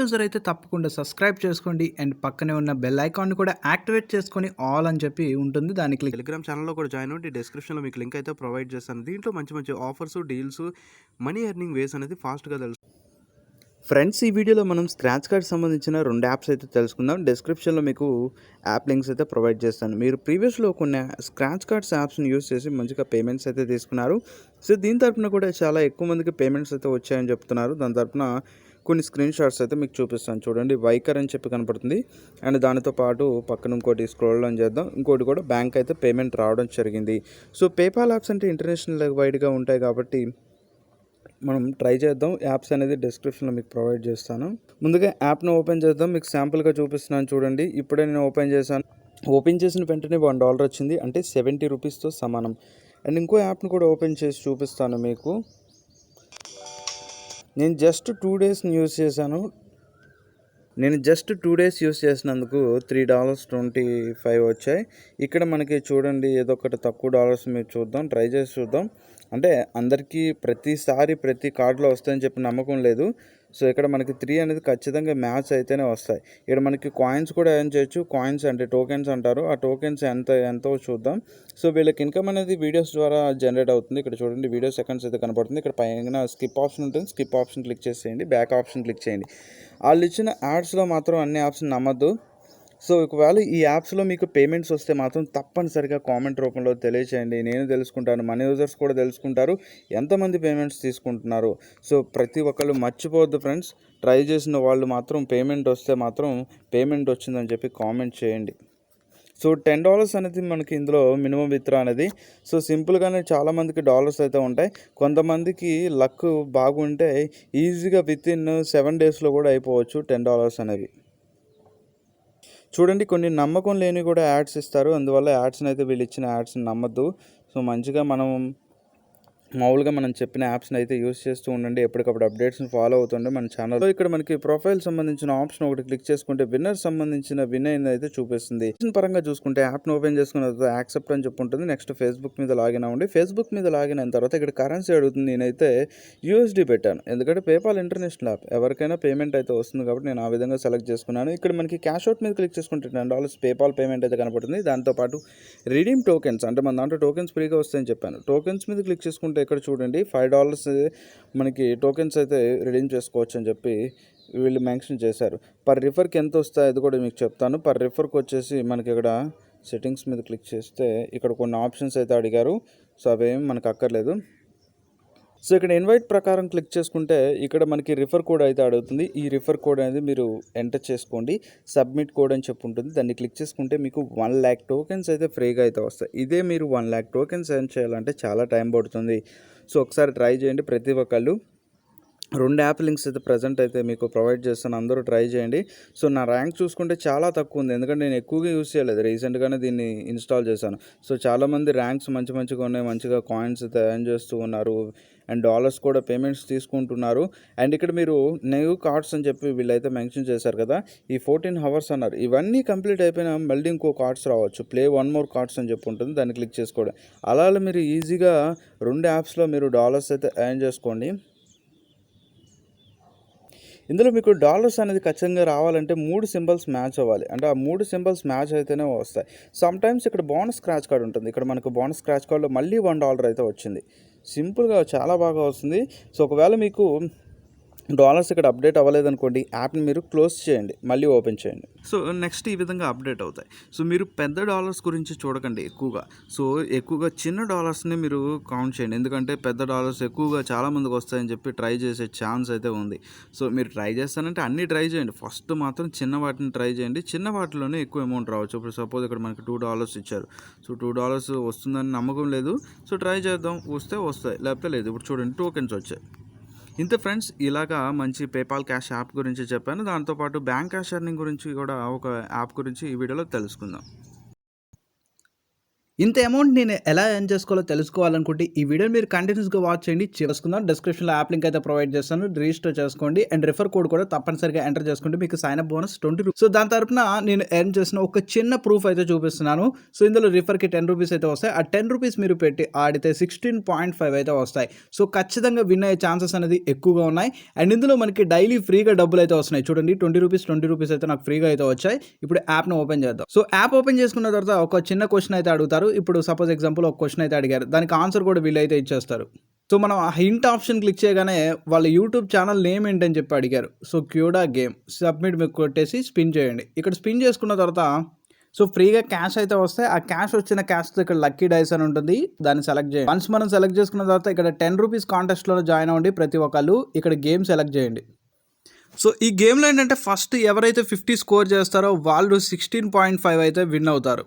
User అయితే తప్పకుండా subscribe చేసుకోండి అండ్ పక్కనే ఉన్న బెల్ ఐకాన్ కూడా యాక్టివేట్ చేసుకొని ఆల్ అని చెప్పి ఉంటుంది. దాన్ని క్లిక్ టెలిగ్రామ్ ఛానల్లో కూడా జాయిన్ అవ్వండి. డిస్క్రిప్షన్లో మీకు లింక్ అయితే ప్రొవైడ్ చేస్తాను. దీంట్లో మంచి మంచి ఆఫర్స్, డీల్స్, మనీ ఎర్నింగ్ వేస్ అనేది ఫాస్ట్గా తెలుసు. ఫ్రెండ్స్, ఈ వీడియోలో మనం స్క్రాచ్ కార్డ్ సంబంధించిన 2 యాప్స్ అయితే తెలుసుకుందాం. డిస్క్రిప్షన్లో మీకు యాప్ లింక్స్ అయితే ప్రొవైడ్ చేస్తాను. మీరు ప్రీవియస్లో కొన్ని స్క్రాచ్ కార్డ్స్ యాప్స్ని యూస్ చేసి మంచిగా పేమెంట్స్ అయితే తీసుకున్నారు. సో దీని తరపున కూడా చాలా ఎక్కువ మందికి పేమెంట్స్ అయితే వచ్చాయని చెప్తున్నారు. దాని తరపున కొన్ని స్క్రీన్ షాట్స్ అయితే మీకు చూపిస్తాను. చూడండి, వైకర్ అని చెప్పి కనపడుతుంది. అండ్ దానితో పాటు పక్కన ఇంకోటి స్క్రోల్ డౌన్ చేద్దాం. ఇంకోటి కూడా బ్యాంక్ అయితే పేమెంట్ రావడం జరిగింది. సో పేపాల్ యాప్స్ అంటే ఇంటర్నేషనల్ వైడ్గా ఉంటాయి కాబట్టి మనం ట్రై చేద్దాం. యాప్స్ అనేది డిస్క్రిప్షన్లో మీకు ప్రొవైడ్ చేస్తాను. ముందుగా యాప్ను ఓపెన్ చేద్దాం. మీకు శాంపుల్గా చూపిస్తున్నాను చూడండి. ఇప్పుడే నేను ఓపెన్ చేశాను. ఓపెన్ చేసిన వెంటనే $1 వచ్చింది, అంటే 70 రూపీస్తో సమానం. అండ్ ఇంకో యాప్ను కూడా ఓపెన్ చేసి చూపిస్తాను మీకు. నేను జస్ట్ 2 డేస్ యూస్ చేసినందుకు $3.25 వచ్చాయి. ఇక్కడ మనకి చూడండి, ఏదో ఒకటి తక్కువ డాలర్స్ మీరు ట్రై చేసి చూద్దాం. అంటే అందరికీ ప్రతిసారి ప్రతి కార్డులో వస్తాయని చెప్పి నమ్మకం లేదు. సో ఇక్కడ మనకి 3 అనేది ఖచ్చితంగా మ్యాచ్ అయితేనే వస్తాయి. ఇక్కడ మనకి కాయిన్స్ కూడా ఎర్న్ చేయొచ్చు. కాయిన్స్ అంటే టోకెన్స్ అంటారు. ఆ టోకెన్స్ ఎంతో చూద్దాం. సో వీళ్ళకి ఇన్కమ్ అనేది వీడియోస్ ద్వారా జనరేట్ అవుతుంది. ఇక్కడ చూడండి, వీడియో సెకండ్స్ అయితే కనపడుతుంది. ఇక్కడ పైన స్కిప్ ఆప్షన్ ఉంటుంది. స్కిప్ ఆప్షన్ క్లిక్ చేసేయండి. బ్యాక్ ఆప్షన్ క్లిక్ చేయండి. వాళ్ళు ఇచ్చిన యాడ్స్లో మాత్రం అన్ని యాప్స్ నమ్మద్దు. సో ఒకవేళ ఈ యాప్స్లో మీకు పేమెంట్స్ వస్తే మాత్రం తప్పనిసరిగా కామెంట్ రూపంలో తెలియచేయండి. నేను తెలుసుకుంటాను, మన యూజర్స్ కూడా తెలుసుకుంటారు ఎంతమంది పేమెంట్స్ తీసుకుంటున్నారు. సో ప్రతి ఒక్కళ్ళు మర్చిపోవద్దు ఫ్రెండ్స్. ట్రై చేసిన వాళ్ళు మాత్రం పేమెంట్ వస్తే మాత్రం పేమెంట్ వచ్చిందని చెప్పి కామెంట్ చేయండి. సో $10 అనేది మనకి ఇందులో మినిమం విత్డ్రా అనేది. సో సింపుల్గానే చాలామందికి డాలర్స్ అయితే ఉంటాయి. కొంతమందికి లక్ బాగుంటే ఈజీగా వితిన్ 7 డేస్లో కూడా అయిపోవచ్చు $10 అనేవి. చూడండి, కొన్ని నమ్మకం లేని కూడా యాడ్స్ ఇస్తారు. అందువల్ల యాడ్స్ని అయితే వీళ్ళు ఇచ్చిన యాడ్స్ని నమ్మద్దు. సో మంచిగా మామూలుగా మనం చెప్పిన యాప్స్ని అయితే యూస్ చేస్తూ ఉండండి. ఎప్పటికప్పుడు అప్డేట్స్ని ఫాలో అవుతుండే మన ఛానల్లో. ఇక్కడ మనకి ప్రొఫైల్ సంబంధించిన ఆప్షన్ ఒకటి క్లిక్ చేసుకుంటే విన్నర్ సంబంధించిన విన్ అయింది అయితే చూపిస్తుంది. పరంగా చూసుకుంటే యాప్ను ఓపెన్ చేసుకున్న తర్వాత యాక్సెప్ట్ అని చెప్పి ఉంటుంది. నెక్స్ట్ ఫేస్బుక్ మీద లాగిన్ అవ్వండి. ఫేస్బుక్ మీద లాగిన్ అయిన తర్వాత ఇక్కడ కరెన్సీ అడుగుతుంది. నేనైతే USD పెట్టాను, ఎందుకంటే పేపాల్ ఇంటర్నేషనల్ యాప్, ఎవరికైనా పేమెంట్ అయితే వస్తుంది కాబట్టి నేను ఆ విధంగా సెలెక్ట్ చేసుకున్నాను. ఇక్కడ మనకి క్యాష్ అవుట్ మీద క్లిక్ చేసుకుంటే $10 పేపాల్ పేమెంట్ అయితే కనపడుతుంది. దాంతోపాటు రిడీమ్ టోకెన్స్, అంటే మన దాంట్లో టోకెన్స్ ఫ్రీగా వస్తాయని చెప్పాను. టోకెన్స్ మీద క్లిక్ చేసుకుంటే ఇక్కడ చూడండి, $5 మనకి టోకెన్స్ అయితే రిడీమ్ చేసుకోవచ్చు అని చెప్పి వీళ్ళు మెన్షన్ చేశారు. పర్ రిఫర్కి ఎంత వస్తాయి అది కూడా మీకు చెప్తాను. పర్ రిఫర్కి వచ్చేసి మనకి ఇక్కడ సెట్టింగ్స్ మీద క్లిక్ చేస్తే ఇక్కడ కొన్ని ఆప్షన్స్ అయితే అడిగారు. సో అవేం మనకు అక్కర్లేదు. సో ఇక్కడ ఇన్వైట్ ప్రకారం క్లిక్ చేసుకుంటే ఇక్కడ మనకి రిఫర్ కోడ్ అయితే అడుగుతుంది. ఈ రిఫర్ కోడ్ అనేది మీరు ఎంటర్ చేసుకోండి. సబ్మిట్ కోడ్ అని చెప్పి ఉంటుంది. దాన్ని క్లిక్ చేసుకుంటే మీకు 1 lakh టోకెన్స్ అయితే ఫ్రీగా అయితే వస్తాయి. ఇదే మీరు 1 lakh టోకెన్స్ ఎర్న్ చేయాలంటే చాలా టైం పడుతుంది. సో ఒకసారి ట్రై చేయండి ప్రతి ఒక్కళ్ళు. 2 యాప్ లింక్స్ అయితే ప్రజెంట్ అయితే మీకు ప్రొవైడ్ చేస్తాను, అందరూ ట్రై చేయండి. సో నా ర్యాంక్ చూసుకుంటే చాలా తక్కువ ఉంది, ఎందుకంటే నేను ఎక్కువగా యూస్ చేయలేదు. రీసెంట్గానే దీన్ని ఇన్స్టాల్ చేశాను. సో చాలామంది ర్యాంక్స్ మంచిగా ఉన్నాయి, మంచిగా కాయిన్స్ అయితే ఎర్న్ చేస్తూ ఉన్నారు. అండ్ డాలర్స్ కూడా పేమెంట్స్ తీసుకుంటున్నారు. అండ్ ఇక్కడ మీరు న్యూ కార్డ్స్ అని చెప్పి వీళ్ళైతే మెన్షన్ చేశారు కదా, ఈ 14 hours అన్నారు. ఇవన్నీ కంప్లీట్ అయిపోయినా మళ్ళీ ఇంకో కార్డ్స్ రావచ్చు. ప్లే 1 more కార్డ్స్ అని చెప్పి ఉంటుంది, దాన్ని క్లిక్ చేసుకోవడం. అలా మీరు ఈజీగా 2 యాప్స్లో మీరు డాలర్స్ అయితే ఎర్న్ చేసుకోండి. ఇందులో మీకు డాలర్స్ అనేది ఖచ్చితంగా రావాలంటే 3 సింబల్స్ మ్యాచ్ అవ్వాలి. అంటే ఆ 3 సింబల్స్ మ్యాచ్ అయితేనే వస్తాయి. సమ్టైమ్స్ ఇక్కడ బోనస్ స్క్రాచ్ కార్డ్ ఉంటుంది. ఇక్కడ మనకు బోనస్ స్క్రాచ్ కార్డ్లో మళ్ళీ $1 అయితే వచ్చింది. సింపుల్గా చాలా బాగా వస్తుంది. సో ఒకవేళ మీకు డాలర్స్ ఇక్కడ అప్డేట్ అవ్వలేదనుకోండి, యాప్ని మీరు క్లోజ్ చేయండి, మళ్ళీ ఓపెన్ చేయండి. సో నెక్స్ట్ ఈ విధంగా అప్డేట్ అవుతాయి. సో మీరు పెద్ద డాలర్స్ గురించి చూడకండి ఎక్కువగా. సో ఎక్కువగా చిన్న డాలర్స్ని మీరు కౌంట్ చేయండి, ఎందుకంటే పెద్ద డాలర్స్ ఎక్కువగా చాలామందికి వస్తాయని చెప్పి ట్రై చేసే ఛాన్స్ అయితే ఉంది. సో మీరు ట్రై చేస్తానంటే అన్నీ ట్రై చేయండి. ఫస్ట్ మాత్రం చిన్న వాటిని ట్రై చేయండి. చిన్న వాటిలోనే ఎక్కువ అమౌంట్ రావచ్చు. ఇప్పుడు సపోజ్ ఇక్కడ మనకి $2 ఇచ్చారు. సో $2 వస్తుందని నమ్మకం లేదు. సో ట్రై చేద్దాం, వస్తే వస్తాయి, లేకపోతే లేదు. ఇప్పుడు చూడండి, టోకెన్స్ వచ్చాయి. ఇంతే ఫ్రెండ్స్, ఇలాగా మంచి పేపాల్ క్యాష్ యాప్ గురించి చెప్పాను. దాంతోపాటు బ్యాంక్ క్యాష్ ఎర్నింగ్ గురించి కూడా ఒక యాప్ గురించి ఈ వీడియోలో తెలుసుకుందాం. ఇంత అమౌంట్ నేను ఎలా ఎర్న్ చేసుకోవాలో తెలుసుకోవాలనుకుంటే ఈ వీడియోని మీరు కంటిన్యూస్గా వాచ్ చేయండి. చేసుకుందాం. డిస్క్రిప్షన్లో యాప్ లింక్ అయితే ప్రొవైడ్ చేస్తాను. రిజిస్టర్ చేసుకోండి అండ్ రిఫర్ కోడ్ కూడా తప్పనిసరిగా ఎంటర్ చేసుకుంటే మీకు sign up bonus 20 rupees. So దాని తరపున నేను ఎర్న్ చేసిన ఒక చిన్న ప్రూఫ్ అయితే చూపిస్తున్నాను. సో ఇందులో రిఫర్కి 10 రూపీస్ అయితే వస్తాయి. ఆ 10 రూపీస్ మీరు పెట్టి ఆడితే 16.5 అయితే వస్తాయి. సో ఖచ్చితంగా విన్ అయ్యే ఛాన్సెస్ అనేది ఎక్కువగా ఉన్నాయి. అండ్ ఇందులో మనకి డైలీ ఫ్రీగా డబ్బులు అయితే వస్తున్నాయి. చూడండి 20 రూపీస్ అయితే నాకు ఫ్రీగా అయితే వచ్చాయి. ఇప్పుడు యాప్ను ఓపెన్ చేద్దాం. సో యాప్ ఓపెన్ చేసుకున్న తర్వాత ఒక చిన్న క్వశ్చన్ అయితే అడుగుతారు. ఇప్పుడు సపోజ్ ఎగ్జాంపుల్ ఒక క్వశ్చన్ అయితే అడిగారు. దానికి ఆన్సర్ కూడా వీళ్ళు అయితే ఇచ్చేస్తారు. సో మనం ఆ హింట్ ఆప్షన్ క్లిక్ చేయగానే వాళ్ళ యూట్యూబ్ ఛానల్ నేమ్ ఏంటని చెప్పి అడిగారు. సో క్యూడా గేమ్ సబ్మిట్ మీకు కొట్టేసి స్పిన్ చేయండి. ఇక్కడ స్పిన్ చేసుకున్న తర్వాత సో ఫ్రీగా క్యాష్ అయితే వస్తాయి. ఆ క్యాష్ వచ్చిన క్యాష్తో ఇక్కడ లక్కీ డైస్ అని ఉంటుంది. దాన్ని సెలెక్ట్ చేయండి. వన్స్ మనం సెలెక్ట్ చేసుకున్న తర్వాత ఇక్కడ 10 రూపీస్ కాంటెస్ట్లో జాయిన్ అవ్వండి. ప్రతి ఒక్కళ్ళు ఇక్కడ గేమ్ సెలెక్ట్ చేయండి. సో ఈ గేమ్లో ఏంటంటే ఫస్ట్ ఎవరైతే 50 స్కోర్ చేస్తారో వాళ్ళు 16.5 అయితే విన్ అవుతారు.